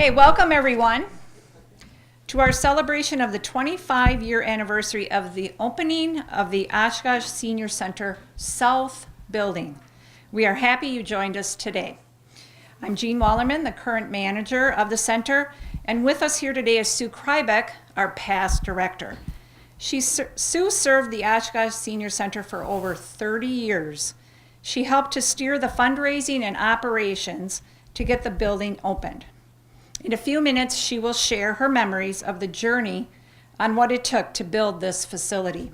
Okay, welcome everyone to our celebration of the 25-year anniversary of the opening of the Oshkosh Senior Center South Building. We are happy you joined us today. I'm Jean Wallerman, the current manager of the center, and with us here today is Sue Krybeck, our past director. Sue served the Oshkosh Senior Center for over 30 years. She helped to steer the fundraising and operations to get the building opened. In a few minutes, she will share her memories of the journey on what it took to build this facility.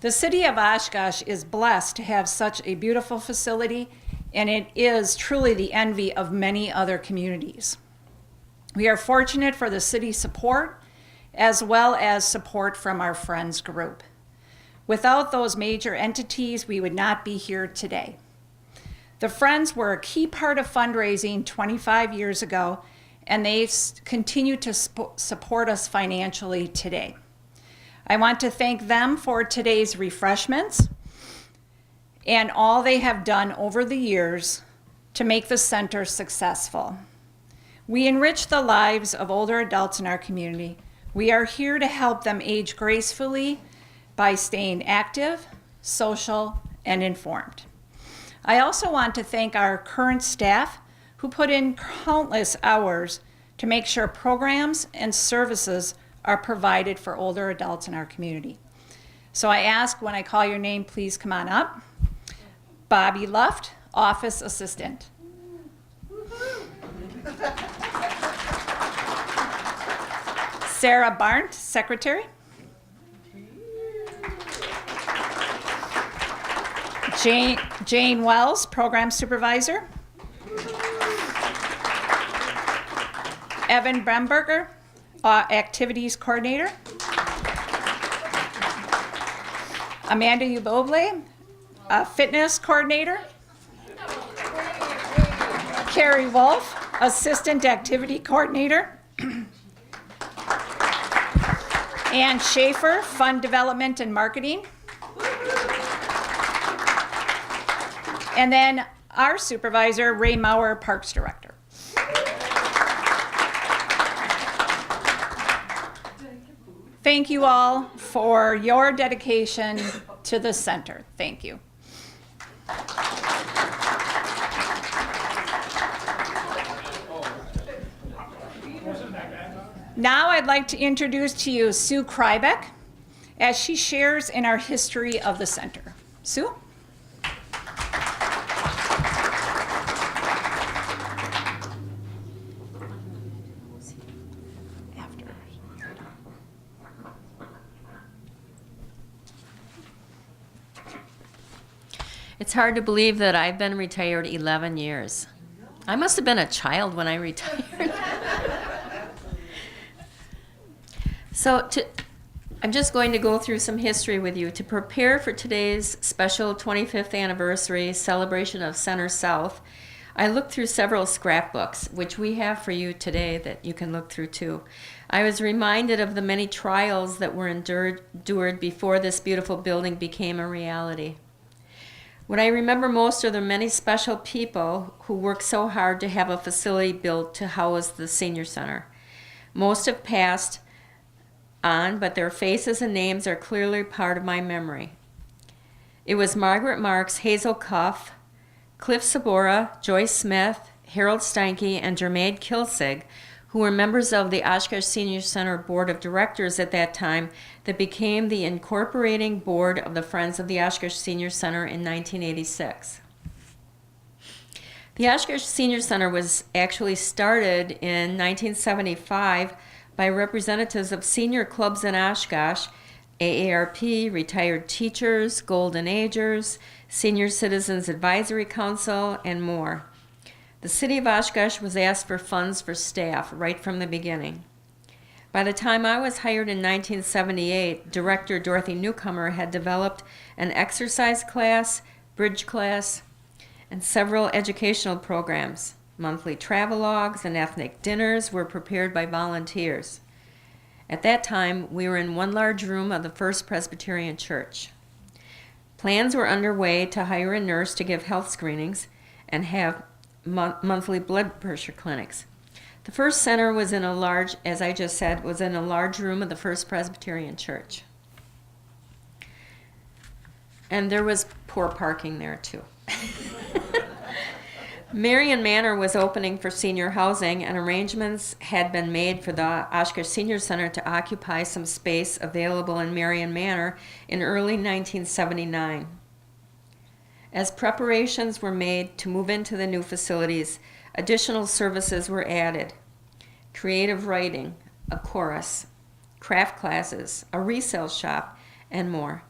The city of Oshkosh is blessed to have such a beautiful facility, and it is truly the envy of many other communities. We are fortunate for the city's support, as well as support from our Friends group. Without those major entities, we would not be here today. The Friends were a key part of fundraising 25 years ago, and they continue to support us financially today. I want to thank them for today's refreshments and all they have done over the years to make the center successful. We enrich the lives of older adults in our community. We are here to help them age gracefully by staying active, social, and informed. I also want to thank our current staff who put in countless hours to make sure programs and services are provided for older adults in our community. So I ask, when I call your name, please come on up. Bobby Luft, Office Assistant. Sarah Barnt, Secretary. Jane Wells, Program Supervisor. Evan Bremberger, Activities Coordinator. Amanda Uboble, Fitness Coordinator. Carrie Wolf, Assistant Activity Coordinator. Ann Schaefer, Fund Development and Marketing. And then our supervisor, Ray Maurer, Parks Director. Thank you all for your dedication to the center. Thank you. Now I'd like to introduce to you Sue Krybeck as she shares in our history of the center. Sue? It's hard to believe that I've been retired 11 years. I must have been a child when I retired. I'm just going to go through some history with you to prepare for today's special 25th anniversary celebration of Center South. I looked through several scrapbooks, which we have for you today that you can look through too. I was reminded of the many trials that were endured before this beautiful building became a reality. What I remember most are the many special people who worked so hard to have a facility built to house the senior center. Most have passed on, but their faces and names are clearly part of my memory. It was Margaret Marks, Hazel Cuff, Cliff Sabora, Joyce Smith, Harold Steinke, and Jermaine Kilsig, who were members of the Oshkosh Senior Center Board of Directors at that time that became the incorporating board of the Friends of the Oshkosh Senior Center in 1986. The Oshkosh Senior Center was actually started in 1975 by representatives of senior clubs in Oshkosh, AARP, Retired Teachers, Golden Agers, Senior Citizens Advisory Council, and more. The city of Oshkosh was asked for funds for staff right from the beginning. By the time I was hired in 1978, Director Dorothy Newcomer had developed an exercise class, bridge class, and several educational programs. Monthly travelogues and ethnic dinners were prepared by volunteers. At that time, we were in one large room of the First Presbyterian Church. Plans were underway to hire a nurse to give health screenings and have monthly blood pressure clinics. The first center was in a large, as I just said, was in a large room of the First Presbyterian Church. And there was poor parking there too. Marion Manor was opening for senior housing, and arrangements had been made for the Oshkosh Senior Center to occupy some space available in Marion Manor in early 1979. As preparations were made to move into the new facilities, additional services were added: creative writing, a chorus, craft classes, a resale shop, and more.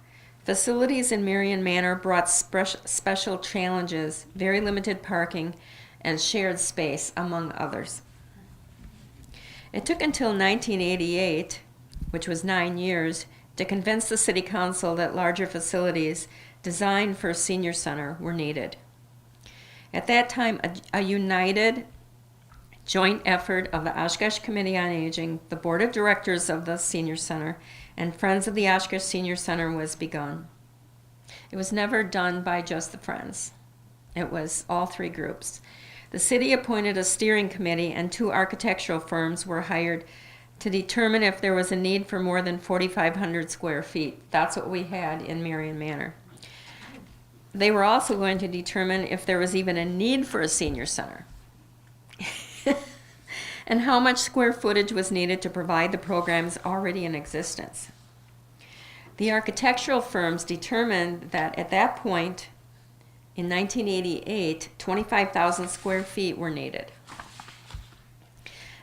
Facilities in Marion Manor brought special challenges, very limited parking, and shared space, among others. It took until 1988, which was 9 years, to convince the City Council that larger facilities designed for a senior center were needed. At that time, a united joint effort of the Oshkosh Committee on Aging, the Board of Directors of the Senior Center, and Friends of the Oshkosh Senior Center was begun. It was never done by just the Friends. It was all three groups. The city appointed a steering committee, and 2 architectural firms were hired to determine if there was a need for more than 4,500 square feet. That's what we had in Marion Manor. They were also going to determine if there was even a need for a senior center and how much square footage was needed to provide the programs already in existence. The architectural firms determined that at that point, in 1988, 25,000 square feet were needed.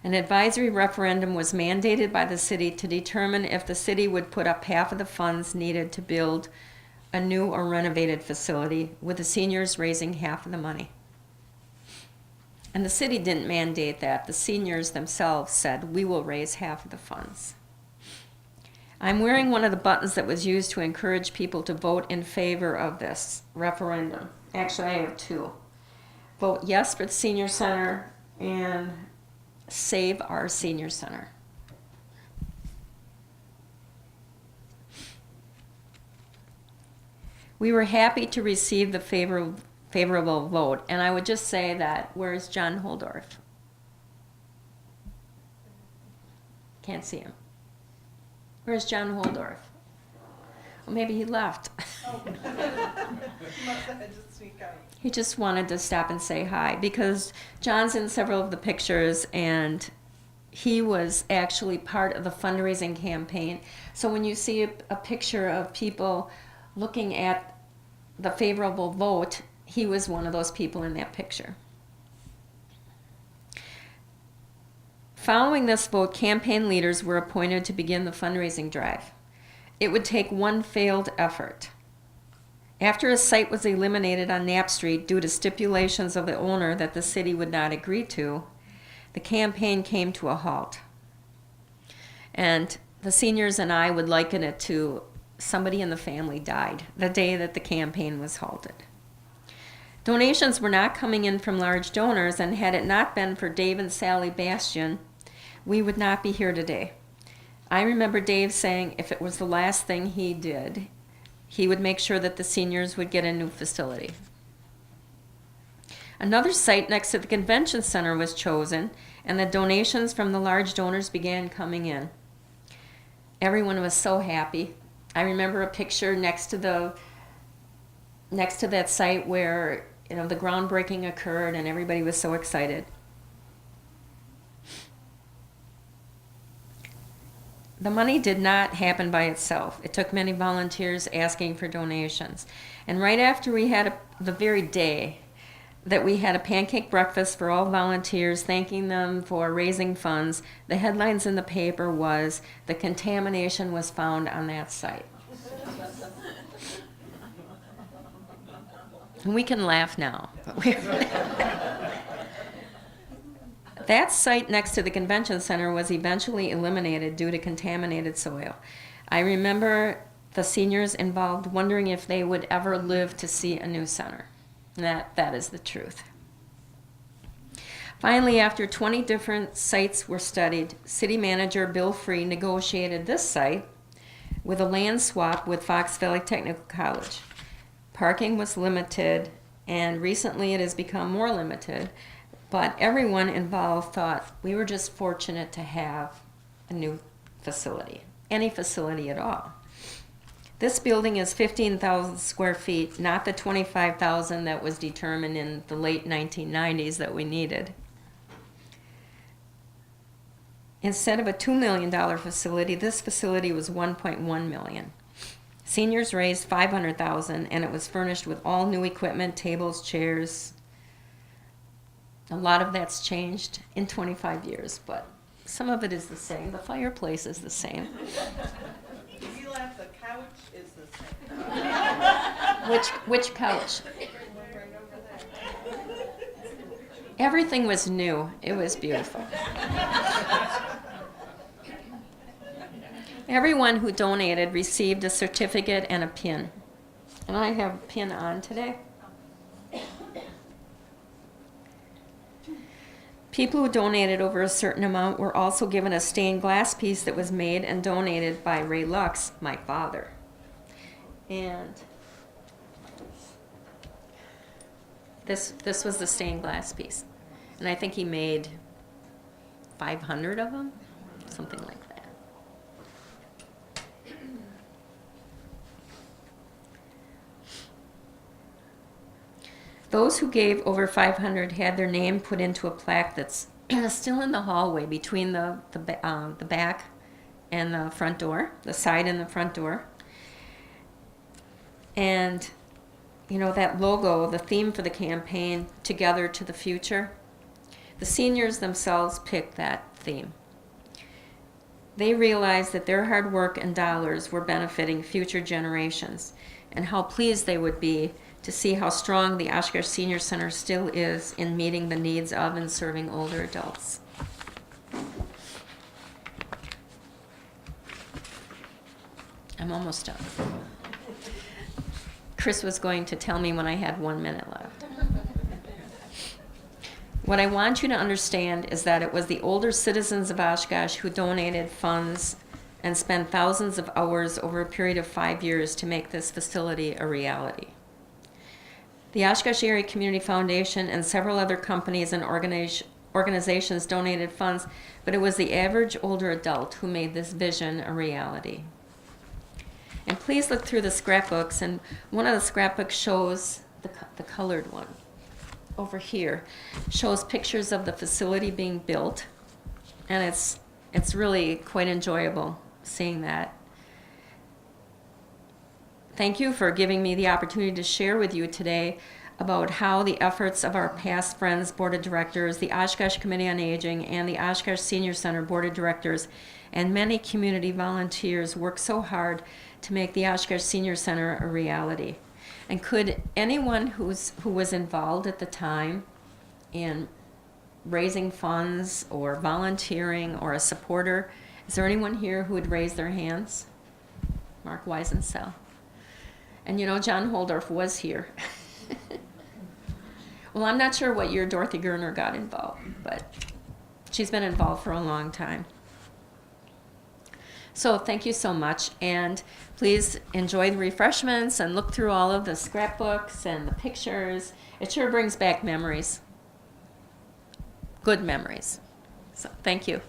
An advisory referendum was mandated by the city to determine if the city would put up half of the funds needed to build a new or renovated facility, with the seniors raising half of the money. And the city didn't mandate that. The seniors themselves said, we will raise half of the funds. I'm wearing one of the buttons that was used to encourage people to vote in favor of this referendum. Actually, I have 2. Vote yes for the senior center and save our senior center. We were happy to receive the favorable vote, and I would just say that, where's John Holdorf? Can't see him. Where's John Holdorf? Well, maybe he left. He just wanted to stop and say hi, because John's in several of the pictures, and he was actually part of the fundraising campaign. So when you see a picture of people looking at the favorable vote, he was one of those people in that picture. Following this vote, campaign leaders were appointed to begin the fundraising drive. It would take one failed effort. After a site was eliminated on Knapp Street due to stipulations of the owner that the city would not agree to, the campaign came to a halt. And the seniors and I would liken it to somebody in the family died the day that the campaign was halted. Donations were not coming in from large donors, and had it not been for Dave and Sally Bastian, we would not be here today. I remember Dave saying if it was the last thing he did, he would make sure that the seniors would get a new facility. Another site next to the convention center was chosen, and the donations from the large donors began coming in. Everyone was so happy. I remember a picture next to that site where the groundbreaking occurred, and everybody was so excited. The money did not happen by itself. It took many volunteers asking for donations. And right after we had the very day that we had a pancake breakfast for all volunteers, thanking them for raising funds, the headlines in the paper was, "The contamination was found on that site." And we can laugh now. That site next to the convention center was eventually eliminated due to contaminated soil. I remember the seniors involved wondering if they would ever live to see a new center. That is the truth. Finally, after 20 different sites were studied, City Manager Bill Free negotiated this site with a land swap with Fox Valley Technical College. Parking was limited, and recently it has become more limited, But everyone involved thought we were just fortunate to have a new facility, any facility at all. This building is 15,000 square feet, not the 25,000 that was determined in the late 1990s that we needed. Instead of a $2 million facility, this facility was $1.1 million. Seniors raised $500,000, and it was furnished with all new equipment, tables, chairs. A lot of that's changed in 25 years, but some of it is the same. The fireplace is the same. If you laugh, the couch is the same. Which couch? Everything was new. It was beautiful. Everyone who donated received a certificate and a pin. And I have a pin on today. People who donated over a certain amount were also given a stained glass piece that was made and donated by Ray Lux, my father. And this was the stained glass piece. And I think he made 500 of them, something like that. Those who gave over 500 had their name put into a plaque that's still in the hallway between the back and the front door, the side and the front door. And, you know, that logo, the theme for the campaign, Together to the Future, the seniors themselves picked that theme. They realized that their hard work and dollars were benefiting future generations, and how pleased they would be to see how strong the Oshkosh Senior Center still is in meeting the needs of and serving older adults. I'm almost done. Chris was going to tell me when I had 1 minute left. What I want you to understand is that it was the older citizens of Oshkosh who donated funds and spent thousands of hours over a period of 5 years to make this facility a reality. The Oshkosh Area Community Foundation and several other companies and organizations donated funds, but it was the average older adult who made this vision a reality. And please look through the scrapbooks, and one of the scrapbooks shows the colored one over here, shows pictures of the facility being built, and it's really quite enjoyable seeing that. Thank you for giving me the opportunity to share with you today about how the efforts of our past Friends Board of Directors, the Oshkosh Committee on Aging, and the Oshkosh Senior Center Board of Directors, and many community volunteers work so hard to make the Oshkosh Senior Center a reality. And could anyone who was involved at the time in raising funds or volunteering or a supporter, is there anyone here who would raise their hands? Mark Weisensell. And you know, John Holdorf was here. Well, I'm not sure what year Dorothy Gerner got involved, but she's been involved for a long time. So thank you so much, and please enjoy the refreshments and look through all of the scrapbooks and the pictures. It sure brings back memories, good memories. So thank you.